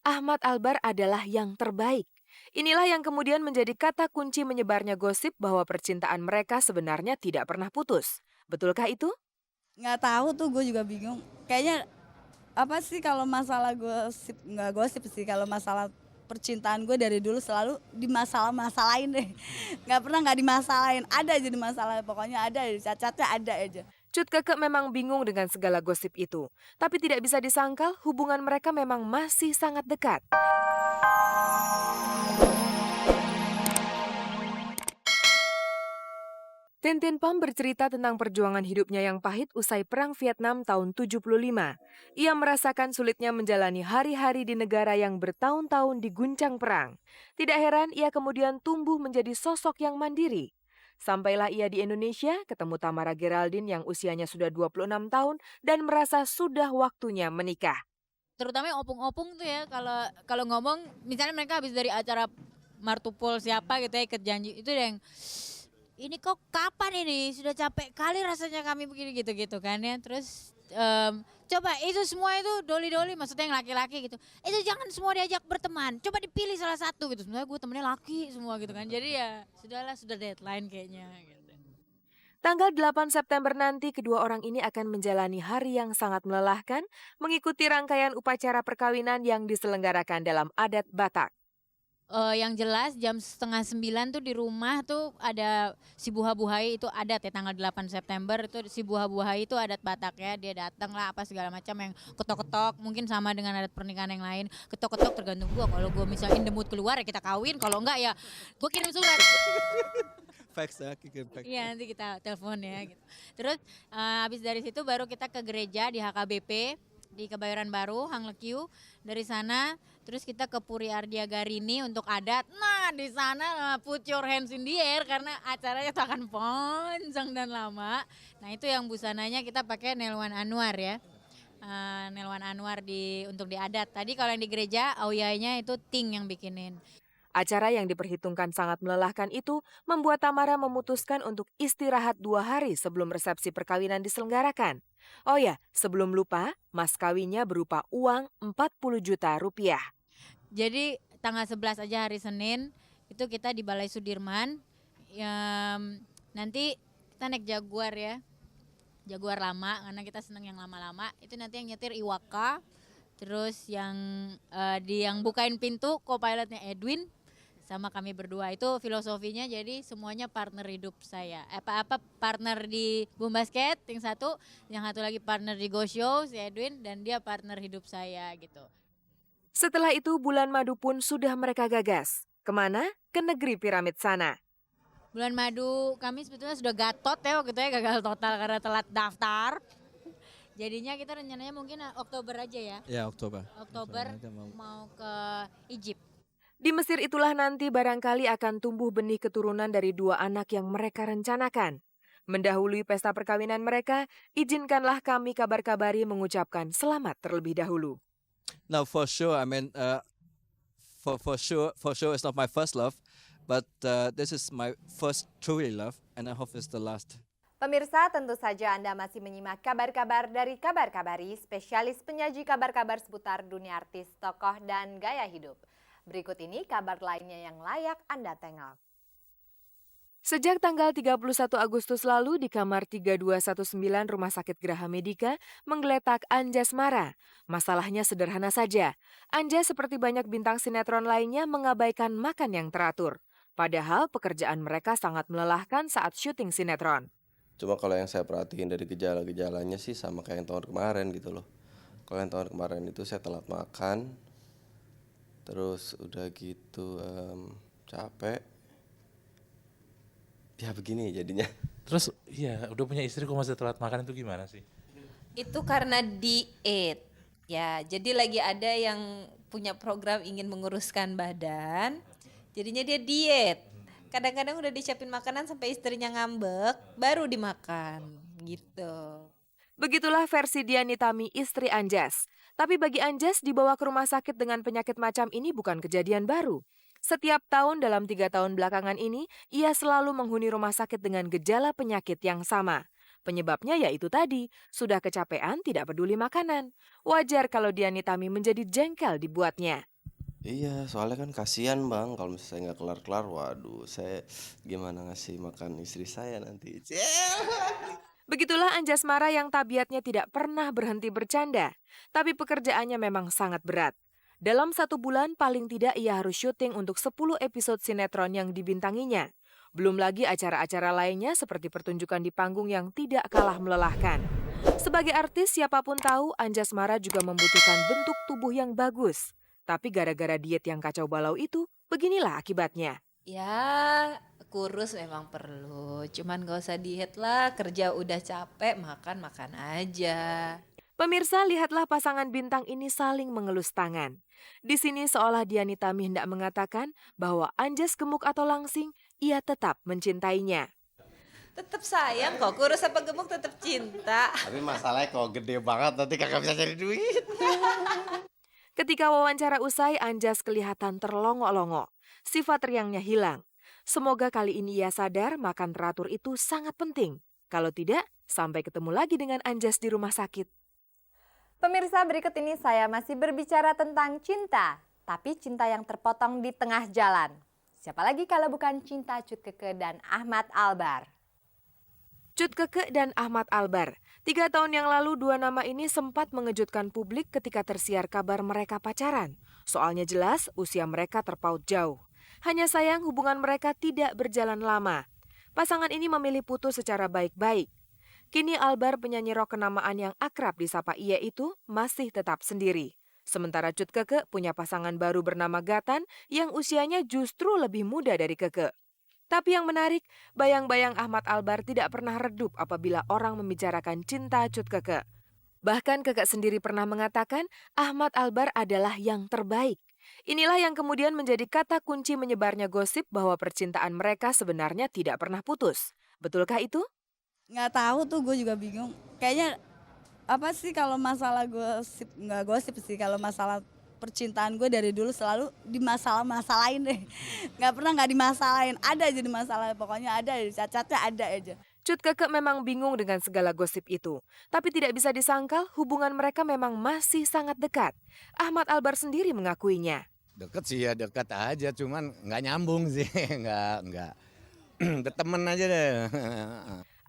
Ahmad Albar adalah yang terbaik. Inilah yang kemudian menjadi kata kunci menyebarnya gosip bahwa percintaan mereka sebenarnya tidak pernah putus. Betulkah itu? Nggak tahu tuh, gue juga bingung. Kayaknya apa sih kalau masalah gosip, nggak gosip sih, kalau masalah percintaan gue dari dulu selalu dimasalah-masalahin deh. Nggak pernah nggak dimasalahin, ada aja di masalah, pokoknya ada, cacatnya ada aja. Cut Keke memang bingung dengan segala gosip itu. Tapi tidak bisa disangkal hubungan mereka memang masih sangat dekat. Tintin Pam bercerita tentang perjuangan hidupnya yang pahit usai Perang Vietnam tahun 75. Ia merasakan sulitnya menjalani hari-hari di negara yang bertahun-tahun diguncang perang. Tidak heran ia kemudian tumbuh menjadi sosok yang mandiri. Sampailah ia di Indonesia, ketemu Tamara Geraldine yang usianya sudah 26 tahun dan merasa sudah waktunya menikah. Terutama yang opung-opung tuh ya, kalau kalau ngomong misalnya mereka habis dari acara Martupol siapa gitu ya, ikut janji itu yang ini kok kapan ini, sudah capek kali rasanya kami begini gitu-gitu kan ya. Terus coba itu semua itu doli-doli, maksudnya yang laki-laki gitu, itu jangan semua diajak berteman, coba dipilih salah satu gitu. Sebenarnya gue temennya laki semua gitu kan, jadi ya sudahlah, sudah deadline kayaknya gitu. Tanggal 8 September nanti kedua orang ini akan menjalani hari yang sangat melelahkan mengikuti rangkaian upacara perkawinan yang diselenggarakan dalam adat Batak. Yang jelas jam 8:30 tuh di rumah tuh ada si Buha Buhai, itu adat ya, tanggal 8 September itu si Buha Buhai itu adat Batak ya, dia datang lah apa segala macam yang ketok-ketok, mungkin sama dengan adat pernikahan yang lain, ketok-ketok tergantung gua, kalau gua misalnya in the mood keluar ya kita kawin, kalau enggak ya gua kirim surat. Fax ya, kirim fax. Iya nanti kita telepon ya gitu. Terus habis dari situ baru kita ke gereja di HKBP di Kebayoran Baru, Hang Lekyu. Dari sana terus kita ke Puri Ardia Garini untuk adat. Nah di sana put your hands in the air karena acaranya tuh akan panjang dan lama. Nah itu yang busananya kita pakai Nelwan Anwar ya. Nelwan Anwar untuk di adat. Tadi kalau yang di gereja auyainya itu Ting yang bikinin. Acara yang diperhitungkan sangat melelahkan itu membuat Tamara memutuskan untuk istirahat 2 hari sebelum resepsi perkawinan diselenggarakan. Oh ya, sebelum lupa, mas kawinnya berupa uang 40 juta rupiah. Jadi tanggal 11 aja hari Senin itu kita di Balai Sudirman. Nanti kita naik Jaguar ya. Jaguar lama karena kita seneng yang lama-lama. Itu nanti yang nyetir Iwaka. Terus yang bukain pintu co-pilotnya Edwin sama kami berdua. Itu filosofinya, jadi semuanya partner hidup saya. Partner di Boom Basket yang satu lagi partner di Go Show si Edwin, dan dia partner hidup saya gitu. Setelah itu bulan madu pun sudah mereka gagas. Kemana? Ke negeri piramid sana. Bulan madu kami sebetulnya sudah gatot ya waktu itu ya, gagal total karena telat daftar. Jadinya kita rencananya mungkin Oktober aja ya. Ya, Oktober. Oktober mau ke Egypt. Di Mesir itulah nanti barangkali akan tumbuh benih keturunan dari 2 anak yang mereka rencanakan. Mendahului pesta perkawinan mereka, izinkanlah kami kabar-kabari mengucapkan selamat terlebih dahulu. Now for sure, I mean, for sure, it's not my first love, but this is my first truly love, and I hope it's the last. Pemirsa, tentu saja Anda masih menyimak kabar-kabar dari Kabar Kabari, spesialis penyaji kabar-kabar seputar dunia artis, tokoh, dan gaya hidup. Berikut ini kabar lainnya yang layak Anda tengok. Sejak tanggal 31 Agustus lalu di kamar 3219 Rumah Sakit Graha Medika menggeletak Anjas Mara. Masalahnya sederhana saja. Anjas seperti banyak bintang sinetron lainnya mengabaikan makan yang teratur. Padahal pekerjaan mereka sangat melelahkan saat syuting sinetron. Cuma kalau yang saya perhatiin dari gejala-gejalanya sih sama kayak yang tahun kemarin gitu loh. Kalau yang tahun kemarin itu saya telat makan, terus udah gitu capek. Ya begini jadinya. Terus iya udah punya istri kok masih telat makan, itu gimana sih? Itu karena diet. Ya, jadi lagi ada yang punya program ingin menguruskan badan, jadinya dia diet. Kadang-kadang udah disiapin makanan sampai istrinya ngambek, baru dimakan gitu. Begitulah versi Diani Tami, istri Anjas. Tapi bagi Anjas, dibawa ke rumah sakit dengan penyakit macam ini bukan kejadian baru. Setiap tahun dalam 3 tahun belakangan ini, ia selalu menghuni rumah sakit dengan gejala penyakit yang sama. Penyebabnya yaitu tadi, sudah kecapean tidak peduli makanan. Wajar kalau Diani Tami menjadi jengkel dibuatnya. Iya, soalnya kan kasihan Bang, kalau misalnya saya nggak kelar-kelar, waduh, saya gimana ngasih makan istri saya nanti. Begitulah Anjasmara yang tabiatnya tidak pernah berhenti bercanda, tapi pekerjaannya memang sangat berat. Dalam 1 bulan paling tidak ia harus syuting untuk 10 episode sinetron yang dibintanginya. Belum lagi acara-acara lainnya seperti pertunjukan di panggung yang tidak kalah melelahkan. Sebagai artis, siapapun tahu Anjasmara juga membutuhkan bentuk tubuh yang bagus. Tapi gara-gara diet yang kacau balau itu, beginilah akibatnya. Ya, kurus memang perlu. Cuman gak usah diet lah, kerja udah capek, makan-makan aja. Pemirsa, lihatlah pasangan bintang ini saling mengelus tangan. Di sini seolah Diani Tami hendak mengatakan bahwa Anjas gemuk atau langsing, ia tetap mencintainya. Tetap sayang kok, kurus apa gemuk tetap cinta. Tapi masalahnya kalau gede banget nanti kagak bisa cari duit. Ketika wawancara usai, Anjas kelihatan terlongok-longok. Sifat riangnya hilang. Semoga kali ini ia sadar makan teratur itu sangat penting. Kalau tidak, sampai ketemu lagi dengan Anjas di rumah sakit. Pemirsa, berikut ini saya masih berbicara tentang cinta, tapi cinta yang terpotong di tengah jalan. Siapa lagi kalau bukan cinta Cut Keke dan Ahmad Albar. Cut Keke dan Ahmad Albar. 3 tahun yang lalu 2 nama ini sempat mengejutkan publik ketika tersiar kabar mereka pacaran. Soalnya jelas usia mereka terpaut jauh. Hanya sayang hubungan mereka tidak berjalan lama. Pasangan ini memilih putus secara baik-baik. Kini Albar, penyanyi rock kenamaan yang akrab disapa Iye itu, masih tetap sendiri. Sementara Cut Keke punya pasangan baru bernama Gatan yang usianya justru lebih muda dari Keke. Tapi yang menarik, bayang-bayang Ahmad Albar tidak pernah redup apabila orang membicarakan cinta Cut Keke. Bahkan Keke sendiri pernah mengatakan Ahmad Albar adalah yang terbaik. Inilah yang kemudian menjadi kata kunci menyebarnya gosip bahwa percintaan mereka sebenarnya tidak pernah putus. Betulkah itu? Nggak tahu tuh, gue juga bingung. Kayaknya apa sih kalau masalah gosip, nggak gosip sih, kalau masalah percintaan gue dari dulu selalu dimasalah-masalahin deh. Nggak pernah nggak dimasalahin, ada aja dimasalahin, pokoknya ada, cacatnya ada aja. Cut Keke memang bingung dengan segala gosip itu. Tapi tidak bisa disangkal hubungan mereka memang masih sangat dekat. Ahmad Albar sendiri mengakuinya. Deket sih ya deket aja, cuman nggak nyambung sih, nggak. Berteman aja deh.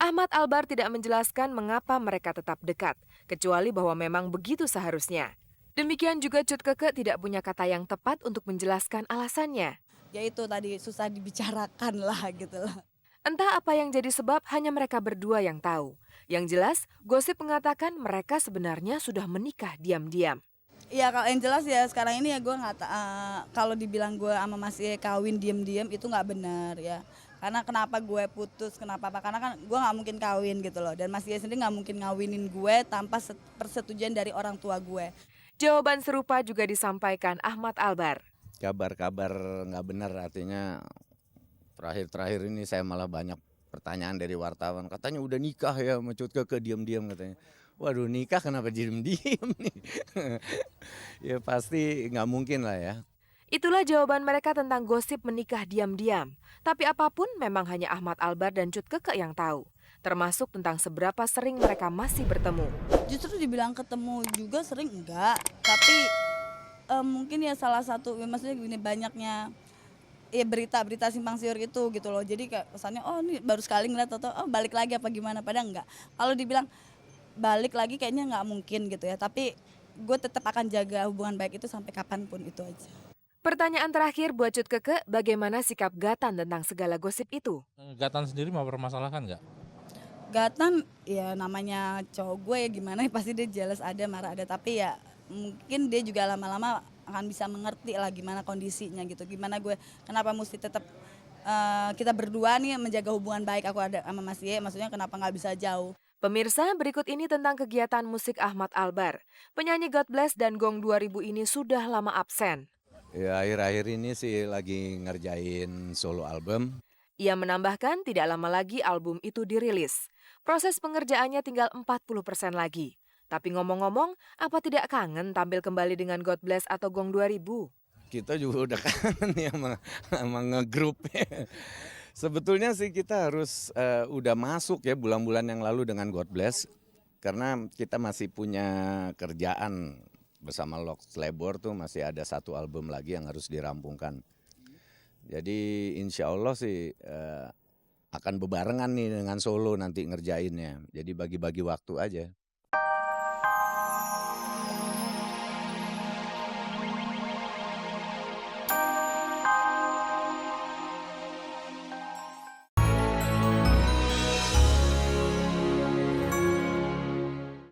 Ahmad Albar tidak menjelaskan mengapa mereka tetap dekat, kecuali bahwa memang begitu seharusnya. Demikian juga Cut Keke tidak punya kata yang tepat untuk menjelaskan alasannya. Ya itu tadi, susah dibicarakan lah gitu loh. Entah apa yang jadi sebab, hanya mereka berdua yang tahu. Yang jelas, gosip mengatakan mereka sebenarnya sudah menikah diam-diam. Iya, kalau yang jelas ya sekarang ini ya gue nggak kalau dibilang gue sama Mas Ye kawin diem-diem itu nggak benar ya. Karena kenapa gue putus, kenapa apa? Karena kan gue nggak mungkin kawin gitu loh. Dan Mas Ye sendiri nggak mungkin ngawinin gue tanpa persetujuan dari orang tua gue. Jawaban serupa juga disampaikan Ahmad Albar. Kabar-kabar nggak benar, artinya terakhir-terakhir ini saya malah banyak pertanyaan dari wartawan. Katanya udah nikah ya sama Cut Keke, diam-diam katanya. Waduh, nikah kenapa diem-diem nih? Ya pasti nggak mungkin lah ya. Itulah jawaban mereka tentang gosip menikah diam-diam. Tapi apapun memang hanya Ahmad Albar dan Cut Keke yang tahu. Termasuk tentang seberapa sering mereka masih bertemu. Justru dibilang ketemu juga sering enggak. Tapi mungkin ya salah satu, maksudnya gini, banyaknya ya berita-berita simpang siur itu gitu loh. Jadi kayak kesannya oh ini baru sekali ngeliat atau oh balik lagi apa gimana. Padahal enggak. Kalau dibilang balik lagi kayaknya nggak mungkin gitu ya. Tapi gue tetap akan jaga hubungan baik itu sampai kapanpun, itu aja. Pertanyaan terakhir buat Cut Keke, bagaimana sikap Gatan tentang segala gosip itu? Gatan sendiri mau permasalahkan nggak? Gatan ya namanya cowok gue ya gimana ya, pasti dia jealous ada, marah ada. Tapi ya mungkin dia juga lama-lama akan bisa mengerti lah gimana kondisinya gitu. Gimana gue, kenapa mesti tetap kita berdua nih menjaga hubungan baik aku ada sama Mas Ye, maksudnya kenapa nggak bisa jauh. Pemirsa, berikut ini tentang kegiatan musik Ahmad Albar. Penyanyi God Bless dan Gong 2000 ini sudah lama absen. Ya akhir-akhir ini sih lagi ngerjain solo album. Ia menambahkan tidak lama lagi album itu dirilis. Proses pengerjaannya tinggal 40% lagi. Tapi ngomong-ngomong, apa tidak kangen tampil kembali dengan God Bless atau Gong 2000? Kita juga udah kangen ya sama ngegrup. Sebetulnya sih kita harus udah masuk ya bulan-bulan yang lalu dengan God Bless. Karena kita masih punya kerjaan bersama Lox Labor tuh masih ada 1 album lagi yang harus dirampungkan. Jadi insya Allah sih akan bebarengan nih dengan solo nanti ngerjainnya. Jadi bagi-bagi waktu aja.